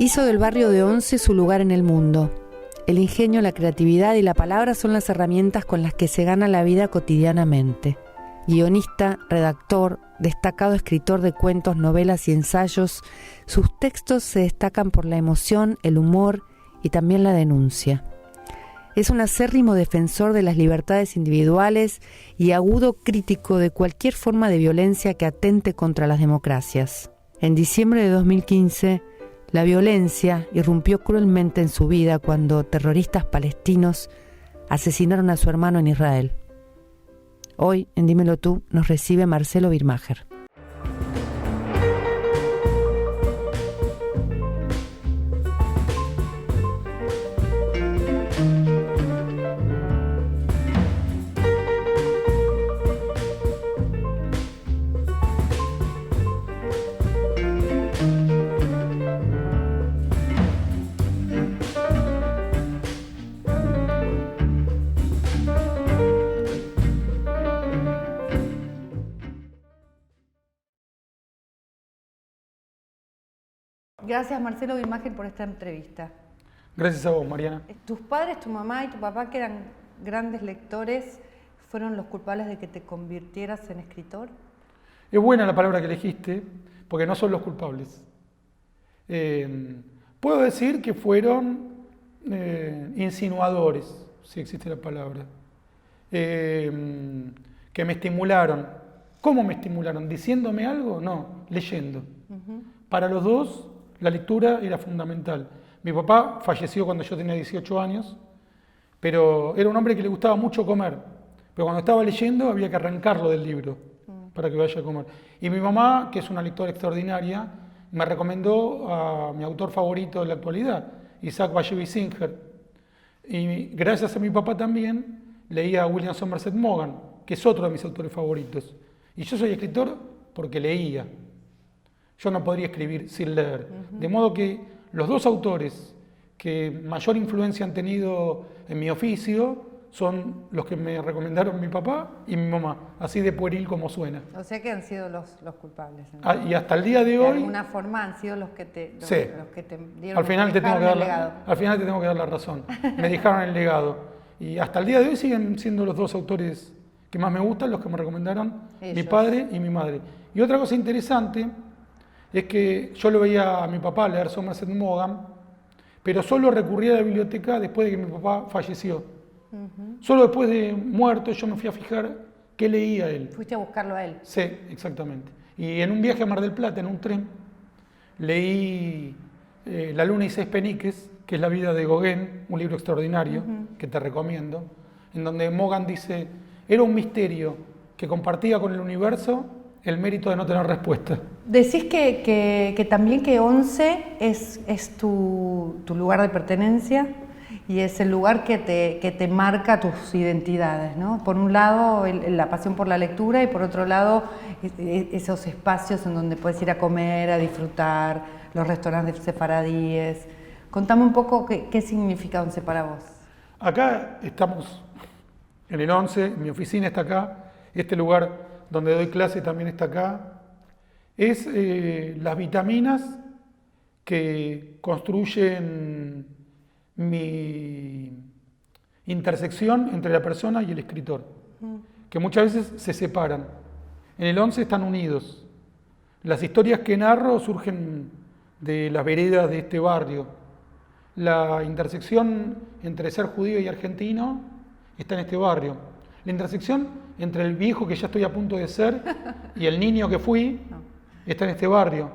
Hizo del barrio de Once su lugar en el mundo. El ingenio, la creatividad y la palabra son las herramientas con las que se gana la vida cotidianamente. Guionista, redactor, destacado escritor de cuentos, novelas y ensayos, sus textos se destacan por la emoción, el humor y también la denuncia. Es un acérrimo defensor de las libertades individuales y agudo crítico de cualquier forma de violencia que atente contra las democracias. En diciembre de 2015, la violencia irrumpió cruelmente en su vida cuando terroristas palestinos asesinaron a su hermano en Israel. Hoy, en Dímelo Tú, nos recibe Marcelo Birmacher. Gracias, Marcelo Birmacher, por esta entrevista. Gracias a vos, Mariana. Tus padres, tu mamá y tu papá, que eran grandes lectores, ¿fueron los culpables de que te convirtieras en escritor? Es buena la palabra que elegiste, porque no son los culpables. Puedo decir que fueron insinuadores, si existe la palabra, que me estimularon. ¿Cómo me estimularon? ¿Diciéndome algo? No, leyendo. Para los dos, la lectura era fundamental. Mi papá falleció cuando yo tenía 18 años, pero era un hombre que le gustaba mucho comer. Pero cuando estaba leyendo había que arrancarlo del libro para que vaya a comer. Y mi mamá, que es una lectora extraordinaria, me recomendó a mi autor favorito de la actualidad, Isaac Bashevis Singer. Y gracias a mi papá también leía a William Somerset Maugham, que es otro de mis autores favoritos. Y yo soy escritor porque leía. Yo no podría escribir sin leer. De modo que los dos autores que mayor influencia han tenido en mi oficio son los que me recomendaron mi papá y mi mamá, así de pueril como suena. O sea que han sido los culpables. Y hasta el día de hoy... De alguna forma han sido los que te dieron al final el legado. Al final te tengo que dar la razón. Me dejaron el legado. Y hasta el día de hoy siguen siendo los dos autores que más me gustan, los que me recomendaron mi padre y mi madre. Y otra cosa interesante es que yo lo veía a mi papá leer Somerset Maugham, pero solo recurría a la biblioteca después de que mi papá falleció. Solo después de muerto yo me fui a fijar qué leía él. ¿Fuiste a buscarlo a él? Sí, exactamente. Y en un viaje a Mar del Plata, en un tren, leí La luna y seis peniques, que es la vida de Gauguin, un libro extraordinario que te recomiendo, en donde Maugham dice, era un misterio que compartía con el universo el mérito de no tener respuesta. Decís que también que Once es tu lugar de pertenencia y es el lugar que te marca tus identidades, ¿no? Por un lado, la pasión por la lectura y por otro lado, esos espacios en donde puedes ir a comer, a disfrutar, los restaurantes sefaradíes. Contame un poco qué significa Once para vos. Acá estamos en el Once, mi oficina está acá, este lugar donde doy clase también está acá. Es las vitaminas que construyen mi intersección entre la persona y el escritor, que muchas veces se separan. En el Once están unidos. Las historias que narro surgen de las veredas de este barrio. La intersección entre ser judío y argentino está en este barrio. La intersección entre el viejo que ya estoy a punto de ser y el niño que fui está en este barrio.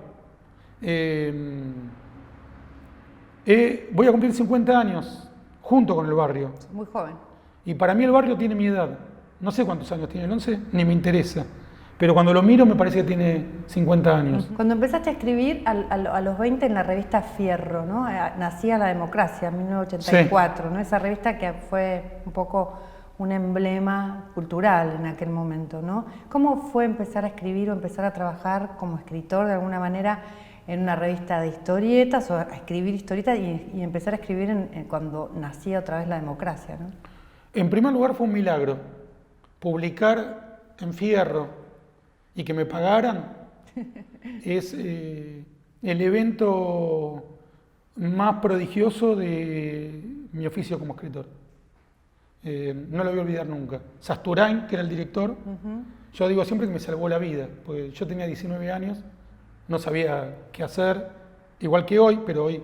Voy a cumplir 50 años junto con el barrio. Muy joven. Y para mí el barrio tiene mi edad. No sé cuántos años tiene el Once, ni me interesa. Pero cuando lo miro me parece que tiene 50 años. Cuando empezaste a escribir a los 20 en la revista Fierro, ¿no? Nacía La Democracia, en 1984, sí. ¿No? Esa revista que fue un poco un emblema cultural en aquel momento, ¿no? ¿Cómo fue empezar a escribir o empezar a trabajar como escritor de alguna manera en una revista de historietas o a escribir historietas y empezar a escribir cuando nacía otra vez La Democracia, ¿no? En primer lugar fue un milagro. Publicar en Fierro y que me pagaran es el evento más prodigioso de mi oficio como escritor. No lo voy a olvidar nunca. Sasturain, que era el director, yo digo siempre que me salvó la vida, porque yo tenía 19 años, no sabía qué hacer, igual que hoy, pero hoy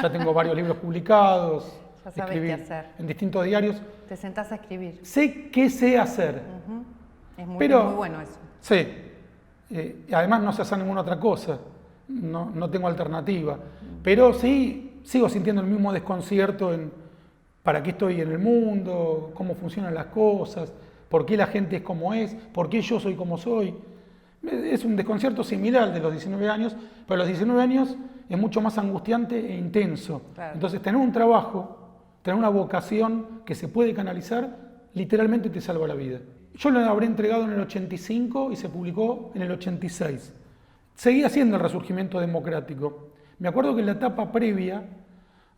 ya tengo varios libros publicados, Ya sabes qué hacer. en distintos diarios. Te sentás a escribir. Sé qué sé hacer. Es muy, Pero, muy bueno eso. Sí. Y además no sé hacer ninguna otra cosa. No tengo alternativa. Pero sí, sigo sintiendo el mismo desconcierto en para qué estoy en el mundo, cómo funcionan las cosas, por qué la gente es como es, por qué yo soy como soy. Es un desconcierto similar al de los 19 años, pero a los 19 años es mucho más angustiante e intenso. Claro. Entonces, tener un trabajo, tener una vocación que se puede canalizar, literalmente te salva la vida. Yo lo habré entregado en el 85 y se publicó en el 86. Seguía siendo el Resurgimiento Democrático. Me acuerdo que en la etapa previa,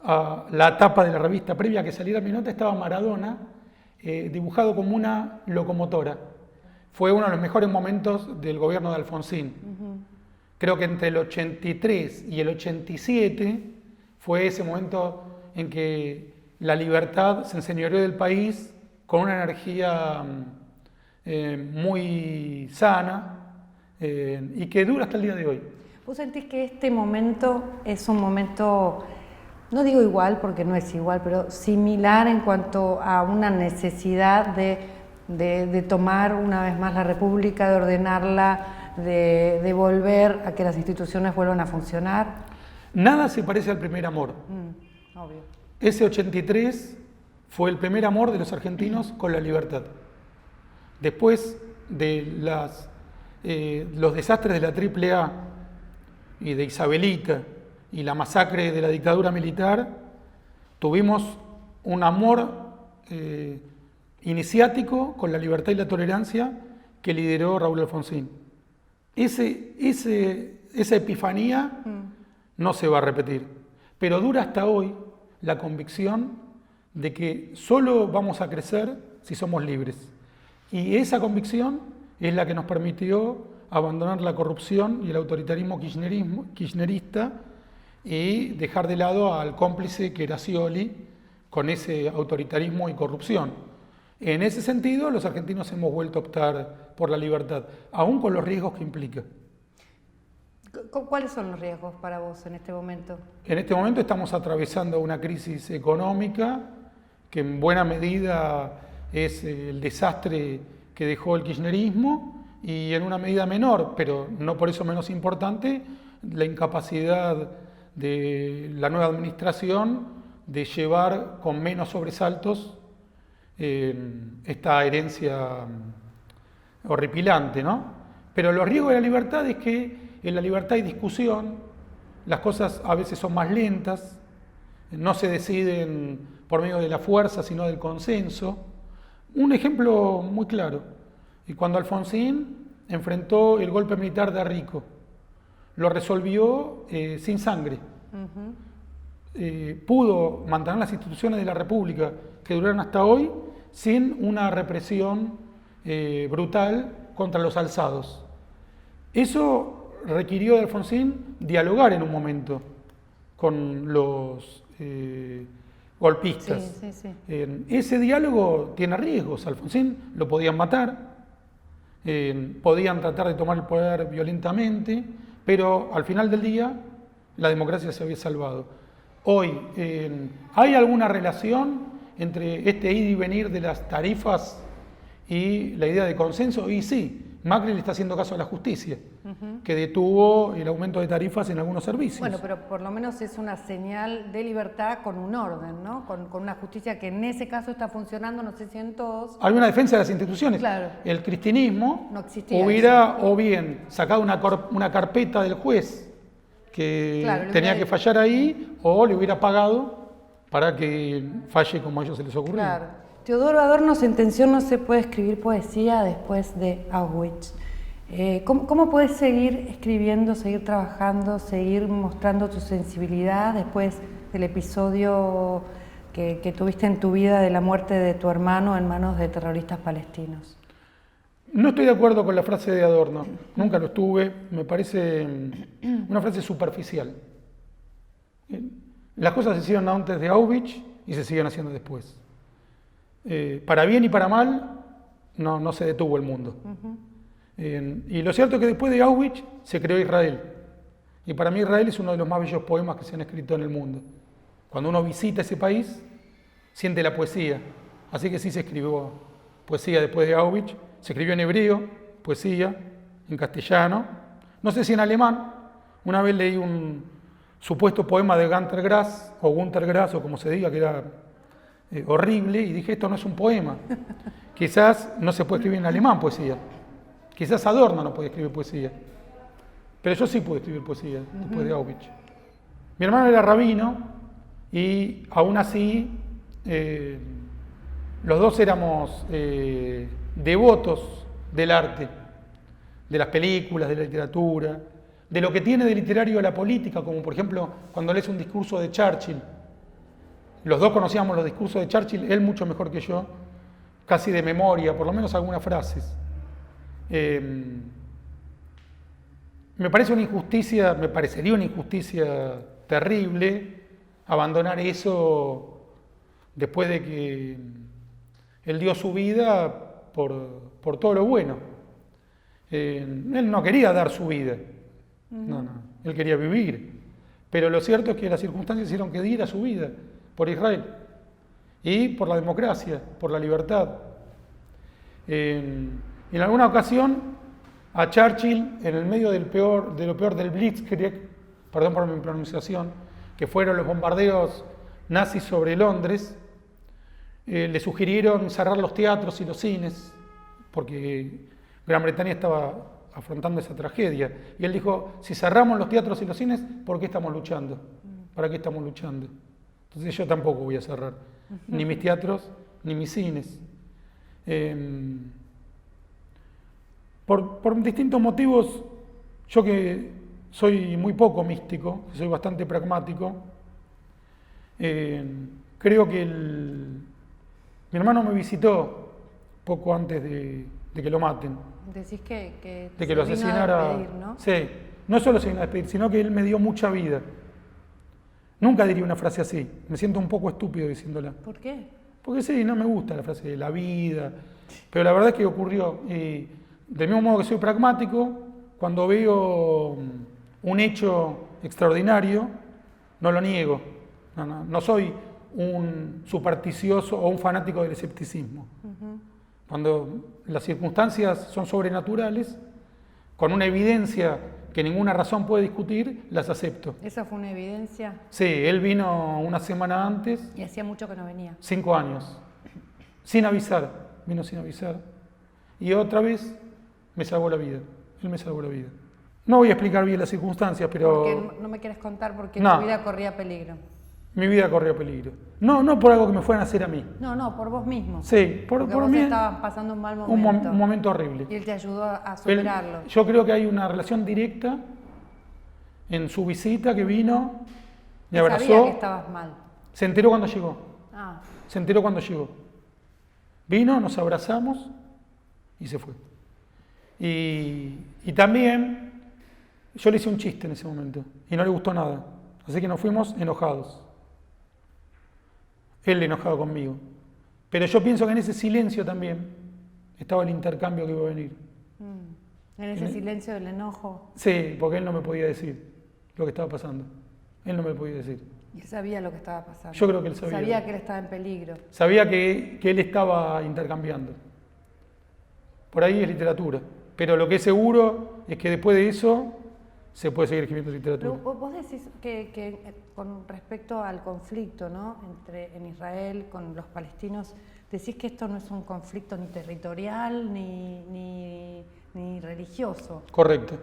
la etapa de la revista previa a que saliera mi nota, estaba Maradona dibujado como una locomotora. Fue uno de los mejores momentos del gobierno de Alfonsín. Creo que entre el 83 y el 87 fue ese momento en que la libertad se enseñoreó del país con una energía muy sana y que dura hasta el día de hoy. ¿Vos sentís que este momento es un momento, no digo igual porque no es igual, pero similar en cuanto a una necesidad de tomar una vez más la República, de ordenarla, de volver a que las instituciones vuelvan a funcionar? Nada se parece al primer amor. Obvio. Ese 83 fue el primer amor de los argentinos con la libertad. Después de los desastres de la AAA y de Isabelita y la masacre de la dictadura militar, tuvimos un amor iniciático con la libertad y la tolerancia que lideró Raúl Alfonsín. Esa epifanía no se va a repetir, pero dura hasta hoy la convicción de que solo vamos a crecer si somos libres. Y esa convicción es la que nos permitió abandonar la corrupción y el autoritarismo kirchnerista y dejar de lado al cómplice que era Scioli con ese autoritarismo y corrupción. En ese sentido, los argentinos hemos vuelto a optar por la libertad, aún con los riesgos que implica. ¿Cuáles son los riesgos para vos en este momento? En este momento estamos atravesando una crisis económica que en buena medida es el desastre que dejó el kirchnerismo y en una medida menor, pero no por eso menos importante, la incapacidad de la nueva administración de llevar con menos sobresaltos esta herencia horripilante, ¿no? Pero los riesgos de la libertad es que en la libertad hay discusión, las cosas a veces son más lentas, no se deciden por medio de la fuerza, sino del consenso. Un ejemplo muy claro, cuando Alfonsín enfrentó el golpe militar de Arrico, lo resolvió sin sangre. Pudo mantener las instituciones de la República que duraron hasta hoy sin una represión brutal contra los alzados. Eso requirió de Alfonsín dialogar en un momento con los golpistas. Ese diálogo tiene riesgos. Alfonsín lo podían matar, podían tratar de tomar el poder violentamente, pero al final del día la democracia se había salvado. Hoy, ¿hay alguna relación entre este ir y venir de las tarifas y la idea de consenso? Y sí, Macri le está haciendo caso a la justicia, que detuvo el aumento de tarifas en algunos servicios. Bueno, pero por lo menos es una señal de libertad con un orden, ¿no? Con una justicia que en ese caso está funcionando, no sé si en todos. Hay una defensa de las instituciones. Claro. El cristinismo no existía hubiera o bien sacado una carpeta del juez que tenía que fallar ahí, o le hubiera pagado para que falle como a ellos se les ocurrió. Claro. Teodoro Adorno sentenció: no se puede escribir poesía después de Auschwitz. ¿Cómo puedes seguir escribiendo, seguir trabajando, seguir mostrando tu sensibilidad después del episodio que tuviste en tu vida de la muerte de tu hermano en manos de terroristas palestinos? No estoy de acuerdo con la frase de Adorno, nunca lo estuve, me parece una frase superficial. Las cosas se hicieron antes de Auschwitz y se siguen haciendo después. Para bien y para mal, no se detuvo el mundo. Y lo cierto es que después de Auschwitz se creó Israel. Y para mí Israel es uno de los más bellos poemas que se han escrito en el mundo. Cuando uno visita ese país, siente la poesía. Así que sí se escribió poesía después de Auschwitz. Se escribió en hebreo, poesía, en castellano. No sé si en alemán. Una vez leí un supuesto poema de Günter Grass, o como se diga, que era horrible, y dije, esto no es un poema. Quizás no se puede escribir en alemán poesía. Quizás Adorno no puede escribir poesía. Pero yo sí pude escribir poesía después de Auschwitz. Mi hermano era rabino y aún así los dos éramos devotos del arte, de las películas, de la literatura, de lo que tiene de literario la política, como por ejemplo cuando lees un discurso de Churchill. Los dos conocíamos los discursos de Churchill, él mucho mejor que yo, casi de memoria, por lo menos algunas frases. Me parecería una injusticia terrible abandonar eso después de que él dio su vida por todo lo bueno. Él no quería dar su vida, no, él quería vivir. Pero lo cierto es que las circunstancias hicieron que diera su vida por Israel y por la democracia, por la libertad. En alguna ocasión, a Churchill, en el medio de lo peor del Blitzkrieg, perdón por mi pronunciación, que fueron los bombardeos nazis sobre Londres, le sugirieron cerrar los teatros y los cines, porque Gran Bretaña estaba afrontando esa tragedia. Y él dijo, si cerramos los teatros y los cines, ¿por qué estamos luchando? ¿Para qué estamos luchando? Entonces yo tampoco voy a cerrar, ni mis teatros, ni mis cines. Por distintos motivos, yo que soy muy poco místico, soy bastante pragmático, creo que mi hermano me visitó poco antes de que lo maten. Decís que de que lo asesinara. Despedir, ¿no? Sí, no solo se vino a despedir, sino que él me dio mucha vida. Nunca diría una frase así, me siento un poco estúpido diciéndola. ¿Por qué? Porque sí, no me gusta la frase de la vida, pero la verdad es que ocurrió. Del mismo modo que soy pragmático, cuando veo un hecho extraordinario, no lo niego. No soy un supersticioso o un fanático del escepticismo. Cuando las circunstancias son sobrenaturales, con una evidencia que ninguna razón puede discutir, las acepto. ¿Esa fue una evidencia? Sí, él vino una semana antes. Y hacía mucho que no venía. 5 años. Sin avisar. Vino sin avisar. Y otra vez me salvó la vida. Él me salvó la vida. No voy a explicar bien las circunstancias, pero... Porque no me quieres contar porque No. tu vida corría peligro. Mi vida corría peligro. No por algo que me fueran a hacer a mí. No, por vos mismo. Sí, por vos mí. estabas pasando un mal momento. Un momento horrible. Y él te ayudó a superarlo. Yo creo que hay una relación directa en su visita que vino, me abrazó. Sabía que estabas mal. Se enteró cuando llegó. Ah. Se enteró cuando llegó. Vino, nos abrazamos y se fue. Y también yo le hice un chiste en ese momento y no le gustó nada. Así que nos fuimos enojados. Él enojado conmigo. Pero yo pienso que en ese silencio también estaba el intercambio que iba a venir. En ese silencio del enojo. Sí, porque él no me podía decir lo que estaba pasando. Él no me podía decir. Y él sabía lo que estaba pasando. Yo creo que él sabía. Sabía que él estaba en peligro. Sabía que él estaba intercambiando. Por ahí es literatura. Pero lo que es seguro es que después de eso se puede seguir escribiendo literatura. Pero vos decís que con respecto al conflicto, ¿no? en Israel con los palestinos, decís que esto no es un conflicto ni territorial ni religioso. Correcto.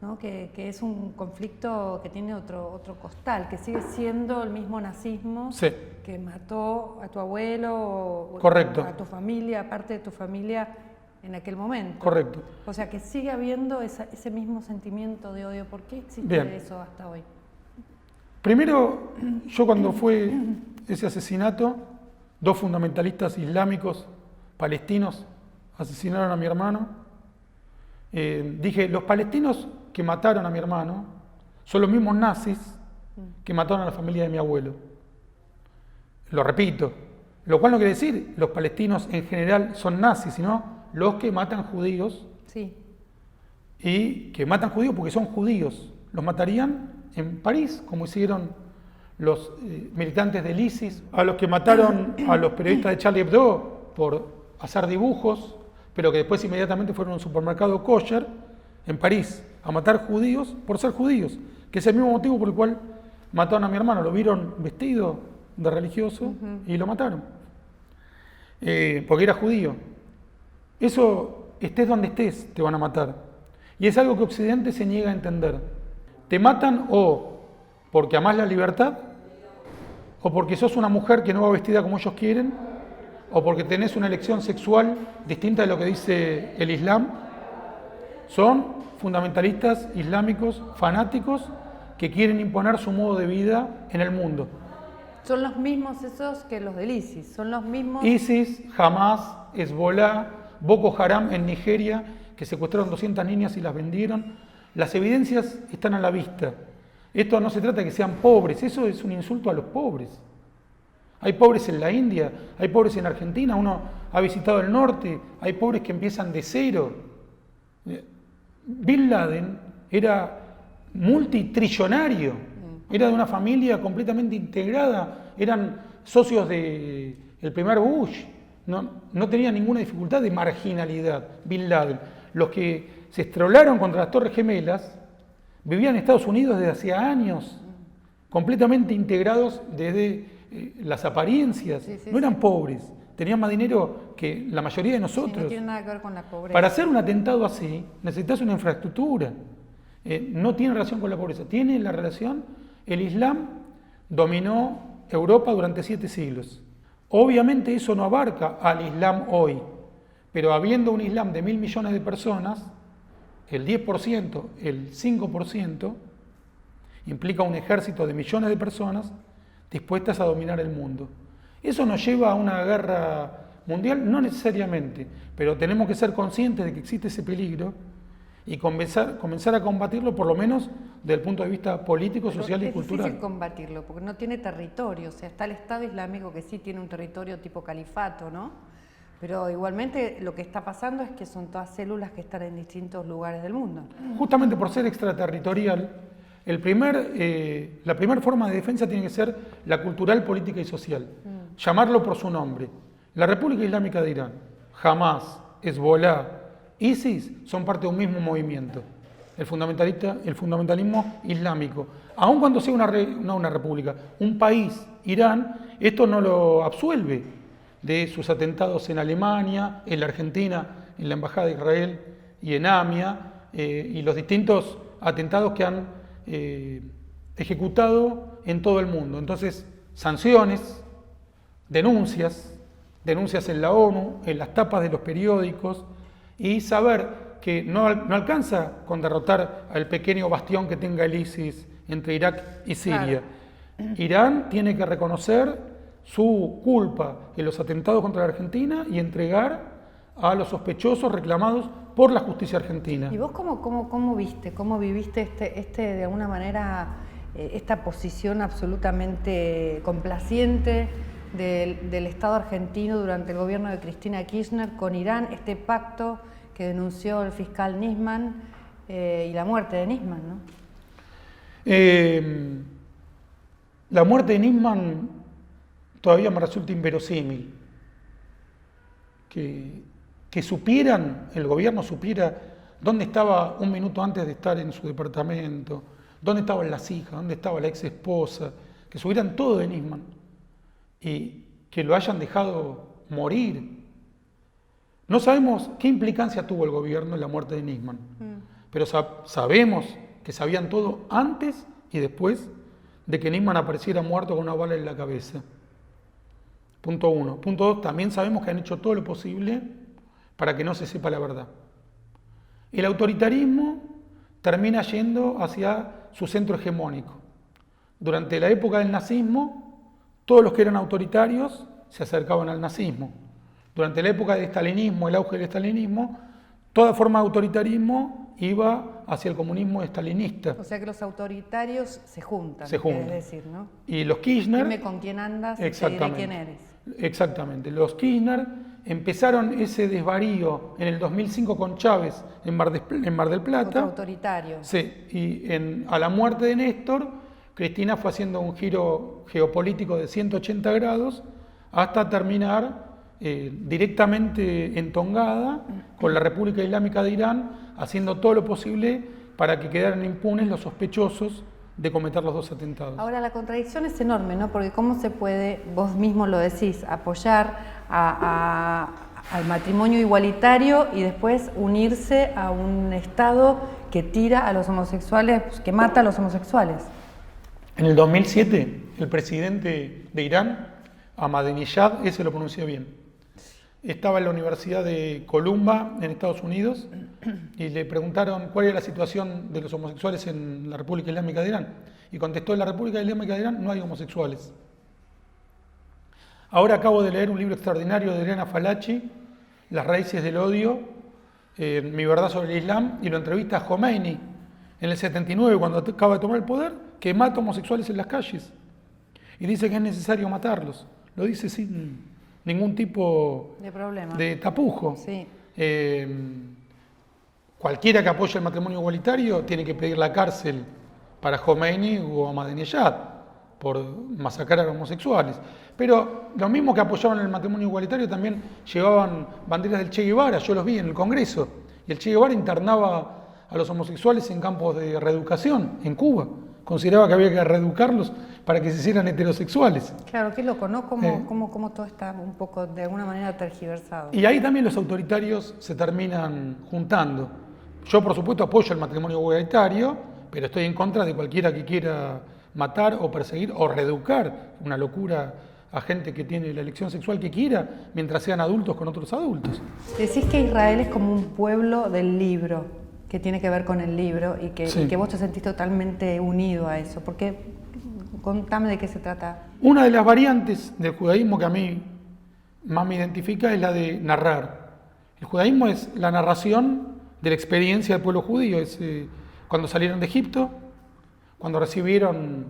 ¿No? Que es un conflicto que tiene otro costal, que sigue siendo el mismo nazismo Sí. que mató a tu abuelo o Correcto. a tu familia, parte de tu familia en aquel momento. Correcto. O sea, que sigue habiendo ese mismo sentimiento de odio. ¿Por qué existe Bien. eso hasta hoy? Primero, yo cuando fue ese asesinato, 2 fundamentalistas islámicos palestinos asesinaron a mi hermano. Dije, los palestinos que mataron a mi hermano son los mismos nazis que mataron a la familia de mi abuelo. Lo repito, lo cual no quiere decir los palestinos en general son nazis, sino los que matan judíos. Sí. Y que matan judíos porque son judíos. Los matarían en París, como hicieron los militantes del ISIS, a los que mataron a los periodistas de Charlie Hebdo por hacer dibujos, pero que después inmediatamente fueron a un supermercado kosher en París a matar judíos por ser judíos, que es el mismo motivo por el cual mataron a mi hermano. Lo vieron vestido de religioso y lo mataron, porque era judío. Eso, estés donde estés, te van a matar. Y es algo que Occidente se niega a entender. Te matan o porque amás la libertad, o porque sos una mujer que no va vestida como ellos quieren, o porque tenés una elección sexual distinta de lo que dice el Islam. Son fundamentalistas islámicos, fanáticos, que quieren imponer su modo de vida en el mundo. Son los mismos esos que los del ISIS, son los mismos... ISIS, Hamas, Hezbollah, Boko Haram en Nigeria, que secuestraron 200 niñas y las vendieron. Las evidencias están a la vista. Esto no se trata de que sean pobres, eso es un insulto a los pobres. Hay pobres en la India, hay pobres en Argentina, uno ha visitado el norte, hay pobres que empiezan de cero. Bin Laden era multitrillonario, era de una familia completamente integrada, eran socios del primer Bush, no tenía ninguna dificultad de marginalidad. Bin Laden, los que se estrolaron contra las Torres Gemelas, vivían en Estados Unidos desde hacía años, completamente integrados desde las apariencias, no eran pobres, tenían más dinero que la mayoría de nosotros. Sí, no tiene nada que ver con la pobreza. Para hacer un atentado así, necesitas una infraestructura. No tiene relación con la pobreza, tiene la relación. El Islam dominó Europa durante 7 siglos. Obviamente eso no abarca al Islam hoy, pero habiendo un Islam de 1.000 millones de personas, el 10%, el 5%, implica un ejército de millones de personas dispuestas a dominar el mundo. ¿Eso nos lleva a una guerra mundial? No necesariamente, pero tenemos que ser conscientes de que existe ese peligro y comenzar a combatirlo, por lo menos desde el punto de vista político, social y cultural. Es difícil combatirlo, porque no tiene territorio. O sea, está el Estado Islámico que sí tiene un territorio tipo califato, ¿no? Pero igualmente lo que está pasando es que son todas células que están en distintos lugares del mundo. Justamente por ser extraterritorial, la primera forma de defensa tiene que ser la cultural, política y social. Llamarlo por su nombre. La República Islámica de Irán, Hamas, Hezbollah, ISIS son parte de un mismo movimiento, el fundamentalismo islámico. Aun cuando sea una república, un país, Irán, esto no lo absuelve de sus atentados en Alemania, en la Argentina, en la Embajada de Israel y en AMIA, y los distintos atentados que han ejecutado en todo el mundo. Entonces, sanciones, denuncias en la ONU, en las tapas de los periódicos, y saber que no alcanza con derrotar al pequeño bastión que tenga el ISIS entre Irak y Siria. Claro. Irán tiene que reconocer su culpa en los atentados contra la Argentina y entregar a los sospechosos reclamados por la justicia argentina. ¿Y vos cómo viviste de alguna manera esta posición absolutamente complaciente del Estado argentino durante el gobierno de Cristina Kirchner con Irán, este pacto que denunció el fiscal Nisman y la muerte de Nisman, ¿no? La muerte de Nisman todavía me resulta inverosímil. Que el gobierno supiera dónde estaba un minuto antes de estar en su departamento, dónde estaban las hijas, dónde estaba la ex esposa, que supieran todo de Nisman y que lo hayan dejado morir. No sabemos qué implicancia tuvo el gobierno en la muerte de Nisman, pero sabemos que sabían todo antes y después de que Nisman apareciera muerto con una bala en la cabeza. Punto 1. Punto 2, también sabemos que han hecho todo lo posible para que no se sepa la verdad. El autoritarismo termina yendo hacia su centro hegemónico. Durante la época del nazismo, todos los que eran autoritarios se acercaban al nazismo. Durante la época del estalinismo, el auge del estalinismo, toda forma de autoritarismo iba hacia el comunismo stalinista. O sea que los autoritarios se juntan, Se juntan. es decir, ¿no? Y los Kirchner... Dime con quién andas y te diré quién eres. Exactamente. Los Kirchner empezaron ese desvarío en el 2005 con Chávez en Mar del Plata. Otro autoritario. Sí, y a la muerte de Néstor, Cristina fue haciendo un giro geopolítico de 180 grados hasta terminar directamente entongada con la República Islámica de Irán, haciendo todo lo posible para que quedaran impunes los sospechosos de cometer los dos atentados. Ahora, la contradicción es enorme, ¿no? Porque ¿cómo se puede, vos mismo lo decís, apoyar al matrimonio igualitario y después unirse a un Estado que tira a los homosexuales, que mata a los homosexuales? En el 2007, el presidente de Irán, Ahmadinejad, ese lo pronuncié bien, estaba en la Universidad de Columbia, en Estados Unidos, y le preguntaron cuál era la situación de los homosexuales en la República Islámica de Irán. Y contestó, en la República Islámica de Irán no hay homosexuales. Ahora acabo de leer un libro extraordinario de Elena Falachi, Las raíces del odio, Mi verdad sobre el Islam, y lo entrevista a Khomeini en el 79, cuando acaba de tomar el poder, que mata homosexuales en las calles. Y dice que es necesario matarlos. Lo dice sin ningún tipo de problema, de tapujo. Sí. Cualquiera que apoye el matrimonio igualitario tiene que pedir la cárcel para Khomeini o Ahmadinejad por masacrar a homosexuales. Pero los mismos que apoyaban el matrimonio igualitario también llevaban banderas del Che Guevara, yo los vi en el Congreso, y el Che Guevara internaba a los homosexuales en campos de reeducación en Cuba. Consideraba que había que reeducarlos para que se hicieran heterosexuales. Claro, qué loco, ¿no? Cómo todo está un poco, de alguna manera, tergiversado. Y ahí también los autoritarios se terminan juntando. Yo, por supuesto, apoyo el matrimonio igualitario, pero estoy en contra de cualquiera que quiera matar o perseguir o reeducar, una locura, a gente que tiene la elección sexual que quiera, mientras sean adultos con otros adultos. Decís que Israel es como un pueblo del libro, que tiene que ver con el libro y que, sí, y que vos te sentís totalmente unido a eso. Porque, contame de qué se trata. Una de las variantes del judaísmo que a mí más me identifica es la de narrar. El judaísmo es la narración de la experiencia del pueblo judío. Es cuando salieron de Egipto, cuando recibieron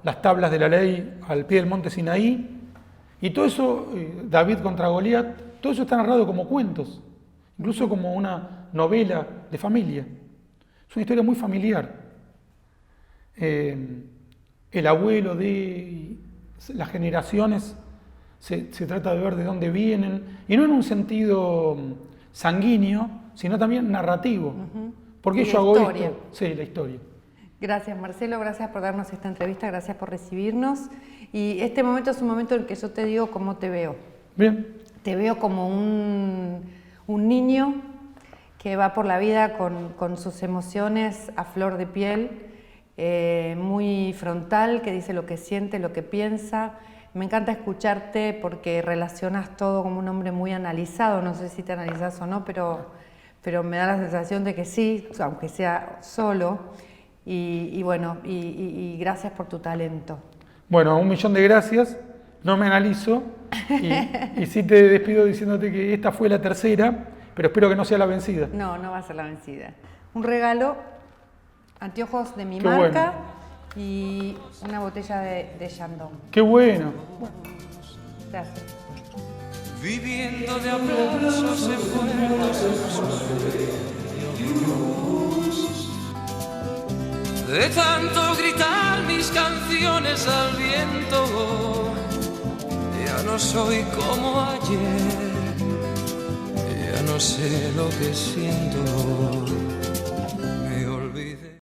las tablas de la ley al pie del monte Sinaí, y todo eso, David contra Goliat, todo eso está narrado como cuentos, incluso como una novela de familia. Es una historia muy familiar. El abuelo de las generaciones se trata de ver de dónde vienen, y no en un sentido sanguíneo, sino también narrativo. Porque yo hago historia. Esto. Sí, la historia. Gracias, Marcelo, gracias por darnos esta entrevista, gracias por recibirnos. Y este momento es un momento en que yo te digo cómo te veo. Bien. Te veo como un niño que va por la vida con sus emociones a flor de piel, muy frontal, que dice lo que siente, lo que piensa. Me encanta escucharte porque relacionas todo como un hombre muy analizado, no sé si te analizas o no, pero me da la sensación de que sí, aunque sea solo. Y bueno, y gracias por tu talento. Bueno, 1.000.000 de gracias. No me analizo y sí te despido diciéndote que esta fue la tercera, pero espero que no sea la vencida. No, no va a ser la vencida. Un regalo, anteojos de mi Qué marca bueno. Y una botella de Chandon. ¡Qué bueno! Gracias. Viviendo de aplausos en de tanto gritar mis canciones al viento, ya no soy como ayer, ya no sé lo que siento.